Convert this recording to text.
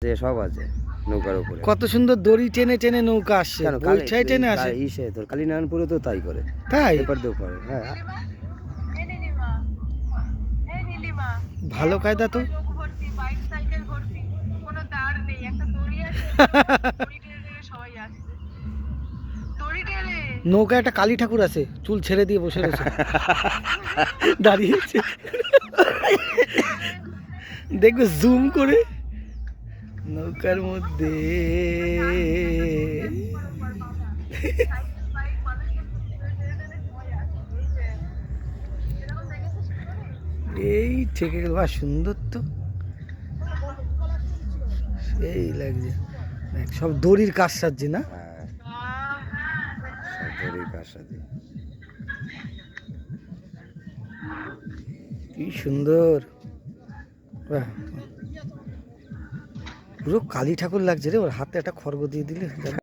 সব আছে নৌকার উপরে। কত সুন্দর দড়ি টেনে টেনে নৌকা আসছে, বৈঠায় টেনে আসে। ইসে তোর কালীনারায়ণপুরে তো তাই করে, তাই এপার দিয়ে ওপারে। হ্যাঁ ভালো কায়দা তো। নৌকা একটা কালী ঠাকুর আছে, চুল ছেড়ে দিয়ে বসে রয়েছে, দাঁড়িয়েছে, দেখবে জুম করে নৌকার মধ্যে। এই থেকে গেল, বা সুন্দর তো, সেই লাগছে। দেখ, সব দড়ির কাজ সাজছে না। সব দড়ির কাজ সাজে। কি সুন্দর, বাহ, পুরো কালী ঠাকুর লাগছে রে। ওর হাতে একটা খড়গ দিয়ে দিলে